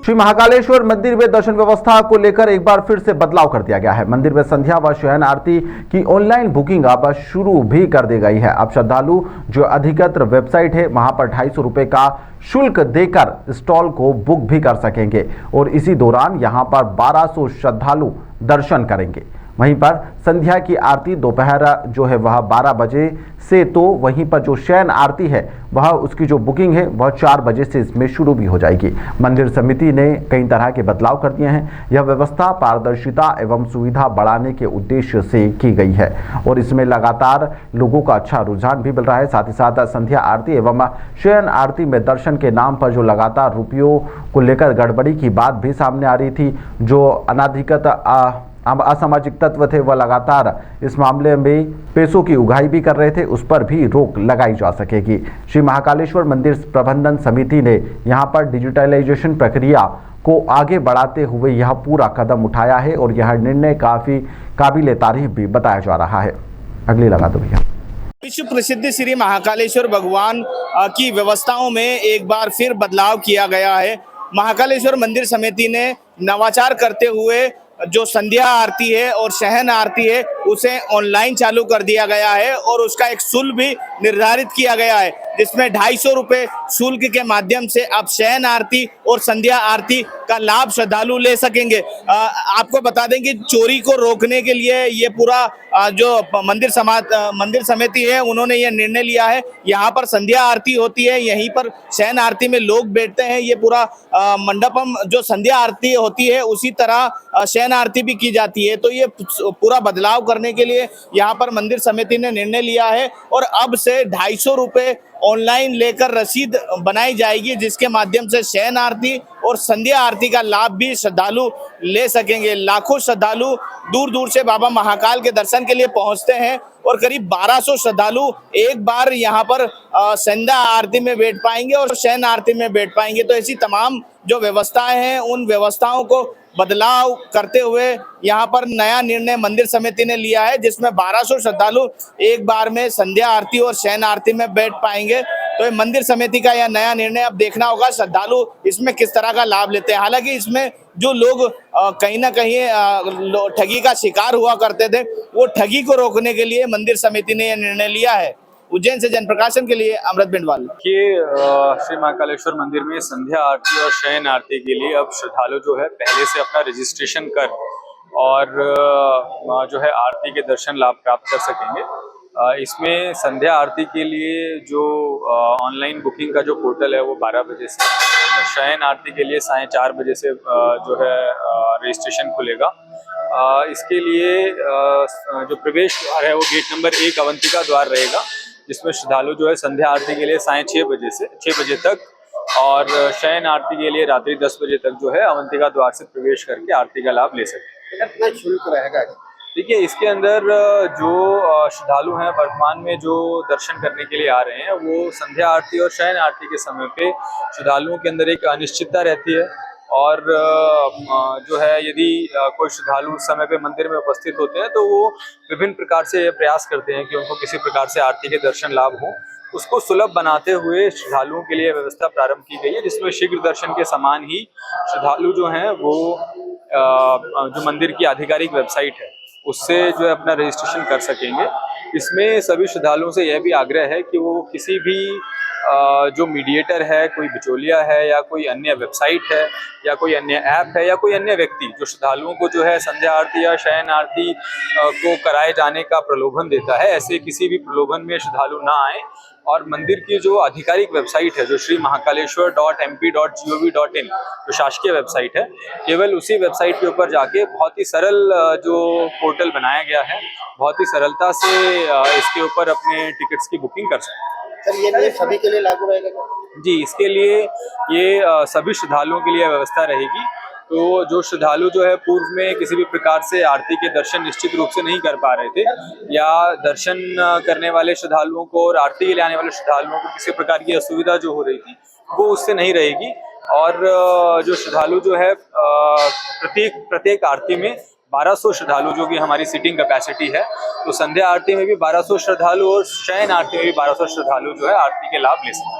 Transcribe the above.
श्री महाकालेश्वर मंदिर में दर्शन व्यवस्था को लेकर एक बार फिर से बदलाव कर दिया गया है। मंदिर में संध्या व शयन आरती की ऑनलाइन बुकिंग अब शुरू भी कर दी गई है। अब श्रद्धालु जो अधिकृत वेबसाइट है वहां पर 250 रुपए का शुल्क देकर स्टॉल को बुक भी कर सकेंगे और इसी दौरान यहां पर 1200 श्रद्धालु दर्शन करेंगे। वहीं पर संध्या की आरती दोपहर जो है वह 12 बजे से, तो वहीं पर जो शयन आरती है वह उसकी जो बुकिंग है वह 4 बजे से इसमें शुरू भी हो जाएगी। मंदिर समिति ने कई तरह के बदलाव कर दिए हैं। यह व्यवस्था पारदर्शिता एवं सुविधा बढ़ाने के उद्देश्य से की गई है और इसमें लगातार लोगों का अच्छा रुझान भी मिल रहा है। साथ ही साथ संध्या आरती एवं शयन आरती में दर्शन के नाम पर जो लगातार रुपयों को लेकर गड़बड़ी की बात भी सामने आ रही थी, जो अनाधिकृत असामाजिक तत्व थे वह लगातार इस मामले में पैसों की उगाही भी कर रहे थे, उस पर भी रोक लगाई जा सकेगी। श्री महाकालेश्वर मंदिर प्रबंधन समिति ने यहां पर डिजिटलाइजेशन प्रक्रिया को आगे बढ़ाते हुए यह पूरा कदम उठाया है और यह निर्णय काफी काबिले तारीफ भी बताया जा रहा है। अगली लगा दो भैया। विश्व प्रसिद्ध श्री महाकालेश्वर भगवान की व्यवस्थाओं में एक बार फिर बदलाव किया गया है। महाकालेश्वर मंदिर समिति ने नवाचार करते हुए जो संध्या आरती है और शयन आरती है उसे ऑनलाइन चालू कर दिया गया है और उसका एक शुल्क भी निर्धारित किया गया है, जिसमें 250 रुपये शुल्क के माध्यम से आप शयन आरती और संध्या आरती का लाभ श्रद्धालु ले सकेंगे। आपको बता दें कि चोरी को रोकने के लिए ये पूरा जो मंदिर समिति है उन्होंने ये निर्णय लिया है। यहाँ पर संध्या आरती होती है, यहीं पर शयन आरती में लोग बैठते हैं। ये पूरा मंडपम जो संध्या आरती होती है उसी तरह शयन आरती भी की जाती है। तो ये पूरा बदलाव करने के लिए यहाँ पर मंदिर समिति ने निर्णय लिया है और अब से 250 रुपये ऑनलाइन लेकर रसीद बनाई जाएगी, जिसके माध्यम से शयन आरती और संध्या आरती का लाभ भी श्रद्धालु ले सकेंगे। लाखों श्रद्धालु दूर दूर से बाबा महाकाल के दर्शन के लिए पहुंचते हैं और करीब 1200 श्रद्धालु एक बार यहाँ पर संध्या आरती में बैठ पाएंगे और शयन आरती में बैठ पाएंगे। तो ऐसी तमाम जो व्यवस्थाएं हैं उन व्यवस्थाओं को बदलाव करते हुए यहाँ पर नया निर्णय मंदिर समिति ने लिया है, जिसमें 1200 श्रद्धालु एक बार में संध्या आरती और शयन आरती में बैठ पाएंगे। तो ये मंदिर समिति का यह नया निर्णय अब देखना होगा श्रद्धालु इसमें किस तरह का लाभ लेते हैं। हालांकि इसमें जो लोग कहीं ना कहीं ठगी का शिकार हुआ करते थे, वो ठगी को रोकने के लिए मंदिर समिति ने यह निर्णय लिया है। उज्जैन से जनप्रकाशन के लिए अमृत बिंडवाल। श्री महाकालेश्वर मंदिर में संध्या आरती और शयन आरती के लिए अब श्रद्धालु जो है पहले से अपना रजिस्ट्रेशन कर और जो है आरती के दर्शन लाभ प्राप्त कर सकेंगे। इसमें संध्या आरती के लिए जो ऑनलाइन बुकिंग का जो पोर्टल है वो 12 बजे से, शयन आरती के लिए 4:30 बजे से जो है रजिस्ट्रेशन खुलेगा। इसके लिए जो प्रवेश द्वार है वो गेट नंबर 1 अवंतिका द्वार रहेगा, जिसमें श्रद्धालु जो है संध्या आरती के लिए 6:30 बजे से 6 बजे तक और शयन आरती के लिए रात्रि 10 बजे तक जो है अवंतिका द्वार से प्रवेश करके आरती का लाभ ले सकें। कितना शुल्क रहेगा? देखिए, इसके अंदर जो श्रद्धालु हैं वर्तमान में जो दर्शन करने के लिए आ रहे हैं वो संध्या आरती और शयन आरती के समय पे श्रद्धालुओं के अंदर एक अनिश्चितता रहती है और जो है यदि कोई श्रद्धालु उस समय पे मंदिर में उपस्थित होते हैं तो वो विभिन्न प्रकार से प्रयास करते हैं कि उनको किसी प्रकार से आरती के दर्शन लाभ हो। उसको सुलभ बनाते हुए श्रद्धालुओं के लिए व्यवस्था प्रारंभ की गई है, जिसमें शीघ्र दर्शन के समान ही श्रद्धालु जो हैं वो जो मंदिर की आधिकारिक वेबसाइट है उससे जो है अपना रजिस्ट्रेशन कर सकेंगे। इसमें सभी श्रद्धालुओं से यह भी आग्रह है कि वो किसी भी जो मीडिएटर है, कोई बिचौलिया है या कोई अन्य वेबसाइट है या कोई अन्य ऐप है या कोई अन्य व्यक्ति जो श्रद्धालुओं को जो है संध्या आरती या शयन आरती को कराए जाने का प्रलोभन देता है, ऐसे किसी भी प्रलोभन में श्रद्धालु ना आए और मंदिर की जो आधिकारिक वेबसाइट है जो श्री महाकालेश्वर.mp.gov.in जो शासकीय वेबसाइट है, केवल उसी वेबसाइट के ऊपर जाके बहुत ही सरल जो पोर्टल बनाया गया है, बहुत ही सरलता से इसके ऊपर अपने टिकट्स की बुकिंग कर सकते हैं। सर, ये नियम सभी के लिए लागू रहेगा? जी, इसके लिए ये सभी श्रद्धालुओं के लिए व्यवस्था रहेगी। तो जो श्रद्धालु जो है पूर्व में किसी भी प्रकार से आरती के दर्शन निश्चित रूप से नहीं कर पा रहे थे या दर्शन करने वाले श्रद्धालुओं को और आरती के लिए आने वाले श्रद्धालुओं को किसी प्रकार की असुविधा जो हो रही थी वो उससे नहीं रहेगी और जो श्रद्धालु जो है प्रत्येक आरती में 1200 श्रद्धालु जो कि हमारी सीटिंग कैपेसिटी है, तो संध्या आरती में भी 1200 श्रद्धालु और शयन आरती में भी 1200 श्रद्धालु जो है आरती के लाभ ले सकते हैं।